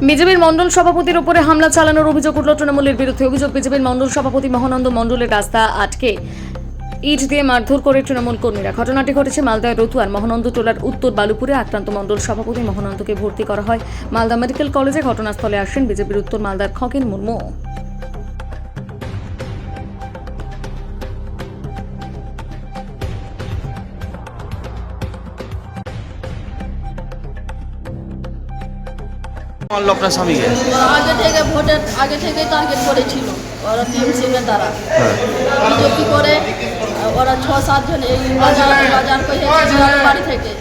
বিজেপির মণ্ডল সভাপতির উপরে হামলা চালানোর অভিযোগ উঠল তৃণমূলের বিরুদ্ধে। অভিযোগ, বিজেপির মণ্ডল সভাপতি মহানন্দ মণ্ডলের রাস্তা আটকে ইট দিয়ে মারধর করে তৃণমূল কর্মীরা। ঘটনাটি ঘটেছে মালদার রতুয়ার মহানন্দ টোলার উত্তর বালুপুরে। আক্রান্ত মণ্ডল সভাপতি মহানন্দকে ভর্তি করা হয় মালদা মেডিকেল কলেজে। ঘটনাস্থলে আসেন বিজেপির উত্তর মালদার খগেন মুর্মু। মারল আপনার স্বামীকে? আগে থেকে ভোটের আগে থেকেই টার্গেট করেছিল ওরা টিএমসি নেতারা। বিজেপি করে ওরা 6-7 জন এই বাজার করে বাড়ি থেকে,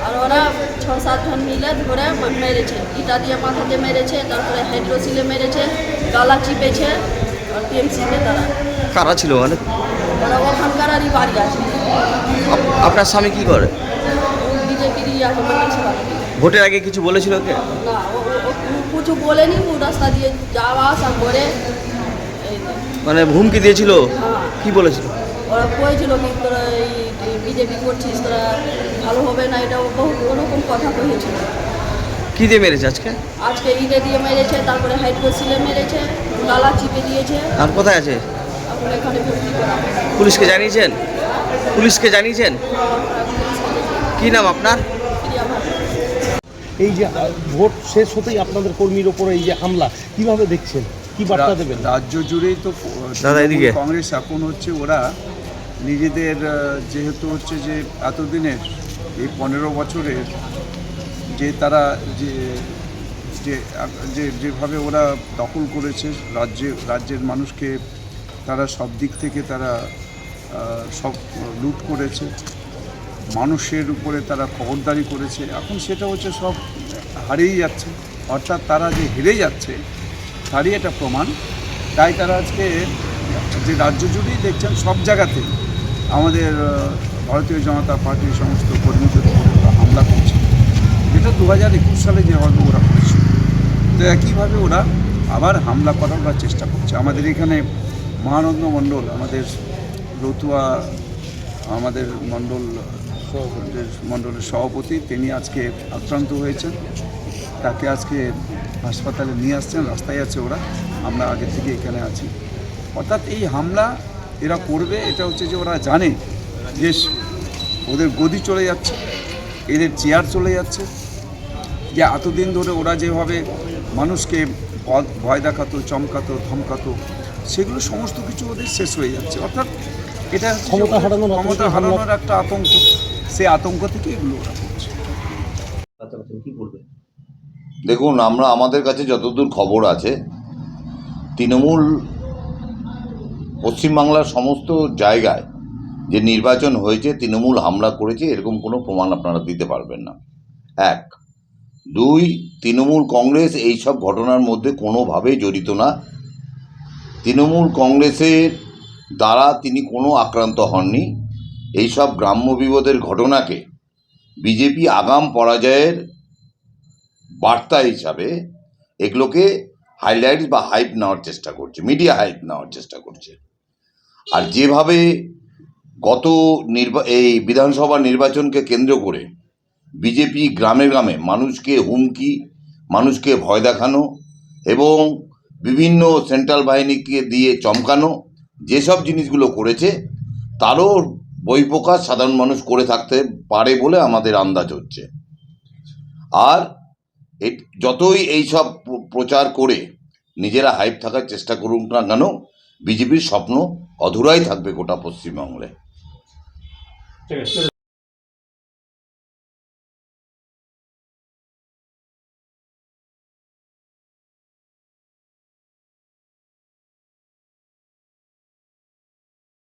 আর ওরা 6-7 জন মিলে ধরে মেরেছে, ইটা দিয়ে মাথাতে মেরেছে, তারপরে হাইড্রোসিলে মেরেছে, গালা চিপেছে। আর টিএমসি নেতারা কারা ছিল মানে? ওরা ওখানকারই বাড়ি আছে। আপনার স্বামী কি করে? বিজেপিরই আছে মন্ডল সভাপতি। ভোটের আগে কিছু বলেছিল কে? না, ও কিছু বলেনি, ও রাস্তা দিয়ে যাওয়া আসা করে। মানে হুমকি দিয়েছিল? হ্যাঁ, কি বলেছিল? ওরা কয়েছিল কি তোরা এই বিজেপি করছিস, তোরা ভালো হবে না, এটা বহু ওরকম কথা কয়েছিল। কি দিয়ে মেরেছে আজকে? আজকে ইটে দিয়ে মেরেছে, তারপরে হাইড্রোসিলে মেরেছে, গালা চিপে দিয়েছে। আর কোথায় আছে? এখন এখানে ভর্তি করা হয়েছে। পুলিশকে জানিয়েছেন? পুলিশকে জানিয়েছেন? কি নাম আপনার? প্রিয়া ভাবনা। এই যে ভোট শেষ হতেই আপনাদের কর্মীর ওপরে এই যে হামলা কিভাবে দেখছেন, কি বার্তা দেবেন? রাজ্য জুড়েই তো দাদা, এদিকে। কংগ্রেস এখন হচ্ছে ওরা নিজেদের যেহেতু হচ্ছে যে এতদিনের এই 15 বছরের যে তারা যে যেভাবে ওরা দখল করেছে রাজ্যের মানুষকে, তারা সব দিক থেকে তারা সব লুট করেছে, মানুষের উপরে তারা খবরদারি করেছে। এখন সেটা হচ্ছে সব হারিয়ে যাচ্ছে, অর্থাৎ তারা যে হেরে যাচ্ছে তারই এটা প্রমাণ। তাই তারা আজকে যে রাজ্য জুড়েই দেখছেন সব জায়গাতে আমাদের ভারতীয় জনতা পার্টির সমস্ত কর্মীদের উপরে ওরা হামলা করছে, যেটা 2021 সালে যেভাবে ওরা করেছিল। তো একইভাবে ওরা আবার হামলা করার ওরা চেষ্টা করছে। আমাদের এখানে মহানন্দ মণ্ডল, আমাদের রতুয়া আমাদের মণ্ডলের সভাপতি, তিনি আজকে আক্রান্ত হয়েছেন। তাকে আজকে হাসপাতালে নিয়ে আসছেন, রাস্তায় আছে ওরা, আমরা আগে থেকে এখানে আছি। অর্থাৎ এই হামলা এরা করবে, এটা হচ্ছে যে ওরা জানে যে ওদের গদি চলে যাচ্ছে, এদের চেয়ার চলে যাচ্ছে, যে এতদিন ধরে ওরা যেভাবে মানুষকে ভয় দেখাতো, চমকাতো, ধমকাতো, সেগুলো সমস্ত কিছু ওদের শেষ হয়ে যাচ্ছে। অর্থাৎ এটা ক্ষমতা হারানোর একটা আতঙ্ক, সেই আতঙ্ক থেকে এগুলো ওরা করছে। কি বলবেন? দেখুন, আমাদের কাছে যতদূর খবর আছে, তৃণমূল পশ্চিমবাংলার সমস্ত জায়গায় যে নির্বাচন হয়েছে তৃণমূল হামলা করেছে, এরকম কোনো প্রমাণ আপনারা দিতে পারবেন না। 1, 2, তৃণমূল কংগ্রেস এই সব ঘটনার মধ্যে কোনোভাবেই জড়িত না। তৃণমূল কংগ্রেসের দ্বারা তিনি কোনো আক্রান্ত হননি। এইসব গ্রাম্য বিপদের ঘটনাকে বিজেপি আগাম পরাজয়ের বার্তা হিসাবে এগুলোকে হাইলাইট বা হাইপ নেওয়ার চেষ্টা করছে, মিডিয়া হাইপ নেওয়ার চেষ্টা করছে। আর যেভাবে গত এই বিধানসভা নির্বাচনকে কেন্দ্র করে বিজেপি গ্রামে গ্রামে মানুষকে হুমকি, মানুষকে ভয় দেখানো এবং বিভিন্ন সেন্ট্রাল বাহিনীকে দিয়ে চমকানো, যেসব জিনিসগুলো করেছে তারও বহিঃপ্রকাশ সাধারণ মানুষ করে থাকতে পারে বলে আমাদের আন্দাজ হচ্ছে। আর যতই এইসব প্রচার করে নিজেরা হাইপ থাকার চেষ্টা করুক না কেন, বিজেপির স্বপ্ন অধুরাই থাকবে গোটা পশ্চিমবঙ্গে।